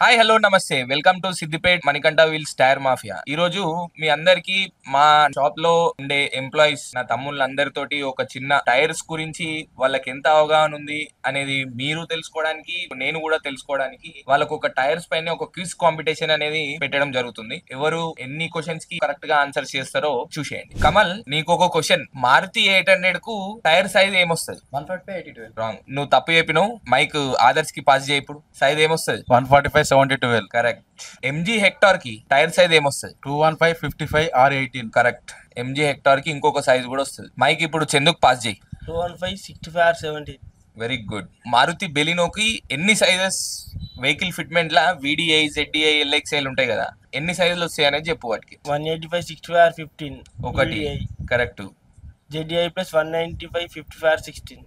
Hi hello నమస్తే welcome to Siddipet Manikanta wheels tyre mafia. ఈ రోజు మీ అందరికి మా షాప్ లో ఉండే ఎంప్లాయీస్ నా తమ్ముళ్ళందరితోటి ఒక చిన్న టైర్స్ గురించి వాళ్ళకి ఎంత అవగాహన ఉంది అనేది మీరు తెలుసుకోవడానికి నేను కూడా తెలుసుకోవడానికి వాళ్ళకు ఒక టైర్స్ పైన ఒక క్విజ్ కాంపిటీషన్ అనేది పెట్టడం జరుగుతుంది. ఎవరు ఎన్ని క్వశ్చన్స్ కి కరెక్ట్ గా ఆన్సర్ చేస్తారో చూసేయండి. కమల్, నీకు ఒక క్వశ్చన్. మారుతి 800 కు టైర్ సైజ్ ఏమొస్తుంది? 145/80/12. రాంగ్. నువ్వు తప్పు చెప్పినావు. మైక్ ఆదర్శ్ కి పాస్ చేయి. ఇప్పుడు సైజ్ ఏమొస్తుంది? 145/70/12. కరెక్ట్. ఎంజీ హెక్టార్ కి టైర్ సైజ్ ఏమొస్తుంది? 215/55/18. కరెక్ట్. ఎంజీ హెక్టార్ కి ఇంకొక సైజ్ కూడా వస్తుంది. మైక్ ఇప్పుడు చందుకు పాస్ చేయి. 215/65/17. Very good. మారుతి బెలినోకి ఎన్ని సైజెస్ వెహికల్ ఫిట్మెంట్ లా VDI ZDI LXL ఉంటాయి కదా, ఎన్ని సైజులు వస్తాయి అనేది చెప్పు వాటికి. 185/65/15. ఒకటి. కరెక్ట్. ZDI plus 195/55/16.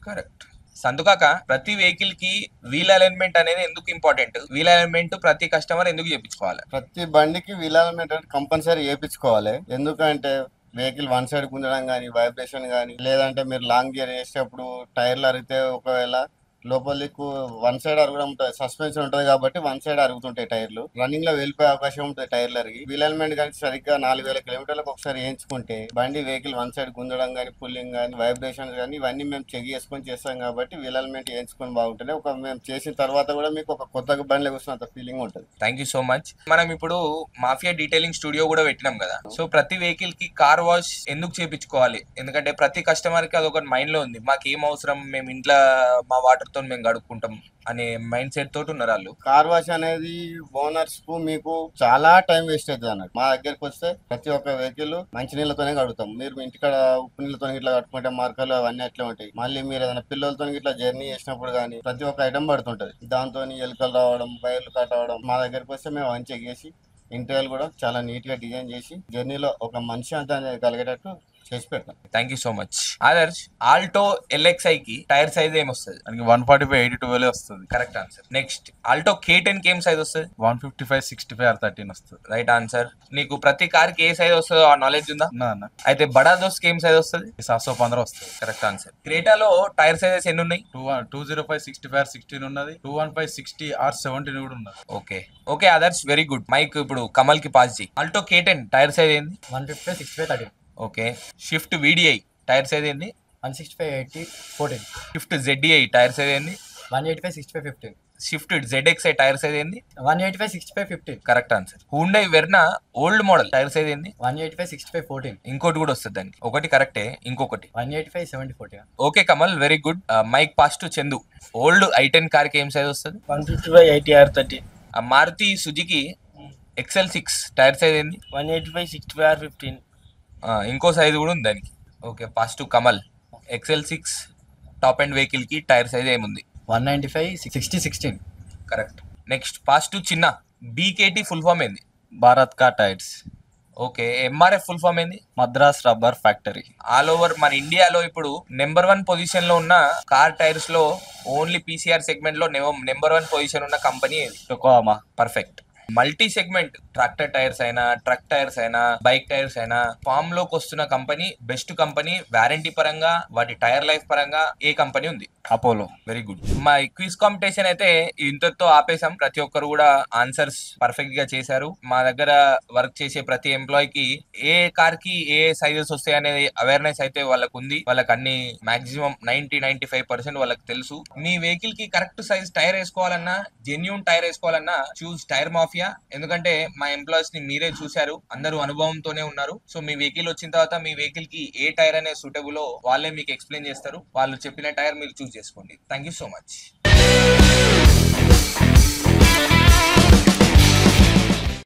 కరెక్ట్. సందుకాక, ప్రతి వెహికల్ కి వీల్ అలైన్మెంట్ అనేది ఎందుకు ఇంపార్టెంట్? వీల్ అలైన్మెంట్ ప్రతి కస్టమర్ ఎందుకు చేయించుకోవాలి? ప్రతి బండికి వీల్ అలైన్మెంట్ కంపల్సరీ చేయించుకోవాలి. ఎందుకంటే వెహికల్ వన్ సైడ్ గుంజడం కానీ, వైబ్రేషన్ కానీ, లేదంటే మీరు లాంగ్ జర్నీ చేసేటప్పుడు టైర్లు అరిగితే ఒకవేళ లోపలికి వన్ సైడ్ అరగడం ఉంటుంది, సస్పెన్షన్ ఉంటుంది కాబట్టి వన్ సైడ్ అరుగుతుంటాయి టైర్లు. రన్నింగ్ లో వెళ్ళిపోయే అవకాశం ఉంటుంది టైర్లు అరిగి. వీల్ అలైన్మెంట్ కానీ సరిగ్గా 4000 కిలోమీటర్లకు ఒకసారి వేయించుకుంటే బండి వెహికల్ వన్ సైడ్ గుంజడం కానీ, పుల్లింగ్ కానీ, వైబ్రేషన్ కానీ ఇవన్నీ మేము చెక్ చేసుకొని చేస్తాం కాబట్టి వీల్ అలైన్మెంట్ వేయించుకొని బాగుంటుంది. ఒక మేము చేసిన తర్వాత కూడా మీకు ఒక కొత్త బండిలో కూర్చున్నంత ఫీలింగ్ ఉంటుంది. Thank you so much. మనం ఇప్పుడు మాఫియా డీటెయిలింగ్ స్టూడియో కూడా పెట్టినాం కదా. సో ప్రతి వెహికల్ కి కార్ వాష్ ఎందుకు చేయించుకోవాలి? ఎందుకంటే ప్రతి కస్టమర్ కి అదొక మైండ్ లో ఉంది, మాకు ఏం అవసరం, మేము ఇంట్లో మా వాటర్ తో మేము గడుపుకుంటాం అనే మైండ్ సెట్ తోటి ఉన్నారు వాళ్ళు. కార్ వాష్ అనేది ఓనర్స్ కు మీకు చాలా టైం వేస్ట్ అవుతుంది అన్నట్టు. మా దగ్గరికి వస్తే ప్రతి ఒక్క వెహికల్ మంచి నీళ్ళతోనే కడుగుతాం. మీరు ఇంటికాడ ఉప్పు నీళ్ళతో ఇట్లా కట్టుకుంటే మార్కలు అవన్నీ అట్లా ఉంటాయి. మళ్ళీ మీరు ఏదైనా పిల్లలతో ఇట్లా జర్నీ చేసినప్పుడు కానీ ప్రతి ఒక్క ఐటమ్ పడుతుంటది. దాంతో ఎలుకలు రావడం, వైర్లు కట్ అవడం. మా దగ్గరికి వస్తే మేము అవన్నీ చెక్ చేసి ఇంటీరియర్ కూడా చాలా నీట్ గా డిజైన్ చేసి జర్నీలో ఒక మనిషి అంతా కలిగేటట్టు చేసి పెడతాం. Thank you so much. Adarsh, Alto LXI కి టైర్ సైజ్ ఏమొస్తుంది? 145/80/12 వస్తుంది. Correct answer. Next, Alto K10 కి ఏం సైజ్ వస్తుంది? 155/65/13 వస్తుంది. Right answer. నీకు ప్రతి కార్ కి ఏ సైజ్ వస్తుందో ఆ నాలెడ్జ్ ఉందా? అన్న అయితే బడా దోస్త్ కి ఏం సైజ్ వస్తుంది? 715 వస్తుంది. Correct answer. క్రేటాలో టైర్ సైజెస్ ఎన్ని ఉన్నాయి? 205/65/16 ఉన్నది, 215/60/17 కూడా ఉన్నది. Okay okay Adarsh, very good. Mike ఇప్పుడు కమల్ కి పాస్ చేయి. ఆల్టో K10 టైర్ సైజ్ ఏంది? 155/65/13. Okay. Swift VDI tyre size ఏంది? 165/80/14. షిఫ్ట్ ZDI టైర్ సైజ్ ఏంది? 185/65/15. షిఫ్ట్ ZXI టైర్ సైజ్ ఏంది? 185/65/15. Correct answer. Hyundai Verna old model tyre size ఏంది? 185/65/14. ఇంకోటి కూడా వస్తుంది దానికి. ఒకటి కరెక్టే, ఇంకొకటి 185/70/14. Okay Kamal, very good. Mike pass to Chandu. Old I10 car కి ఏం సైజ్ వస్తుంది? 150/80/13. Maruti Suzuki XL6 tyre size ఏంది? 185/60/15. ఇంకో సైజ్ కూడా ఉంది దానికి. Okay, pass to Kamal. XL6 top end vehicle కి టైర్ సైజ్ ఏముంది? 195/60/16. Correct. Next, pass to Chinna. BKT full form ఏంది? భారత్ కా tyres. Okay. MRF full form ఏంది? Madras rubber factory. All over మన ఇండియాలో ఇప్పుడు నెంబర్ 1 పొజిషన్ లో ఉన్న కార్ టైర్స్ లో ఓన్లీ PCR సెగ్మెంట్ లో నెంబర్ 1 పొజిషన్ ఉన్న కంపెనీ ఏది? టొకోమా. Perfect. Multi segment tractor tyres అయినా, ట్రక్ టైర్స్ అయినా, బైక్ టైర్స్ అయినా ఫామ్ లోకి వస్తున్న కంపెనీ, బెస్ట్ కంపెనీ వారంటీ పరంగా, వాటి టైర్ లైఫ్ పరంగా ఏ కంపెనీ ఉంది? అపోలో. Very good. మా క్విజ్ కాంపిటీషన్ అయితే ఇంతతో ఆపేసాం. ప్రతి ఒక్కరు కూడా ఆన్సర్స్ పర్ఫెక్ట్ గా చేశారు. మా దగ్గర వర్క్ చేసే ప్రతి ఎంప్లాయ్ కి ఏ కార్ కి ఏ సైజెస్ వస్తాయి అనేది అవేర్నెస్ అయితే వాళ్ళకు ఉంది. వాళ్ళకి అన్ని మాక్సిమం 90-95% వాళ్ళకి తెలుసు. మీ వెహికల్ కి కరెక్ట్ సైజ్ టైర్ వేసుకోవాలన్నా, జెన్యూన్ టైర్ వేసుకోవాలన్నా చూస్ టైర్ మాఫియా. ఎందుకంటే మా ఎంప్లాయీస్ ని మీరే చూశారు, అందరూ అనుభవంతోనే ఉన్నారు. సో మీ వెహికల్ వచ్చిన తర్వాత మీ వెహికల్ కి ఏ టైర్ అనేది సూటబుల్ వాళ్ళే మీకు ఎక్స్ప్లెయిన్ చేస్తారు. వాళ్ళు చెప్పిన టైర్ మీరు చూస్ చేసుకోండి. Thank you so much.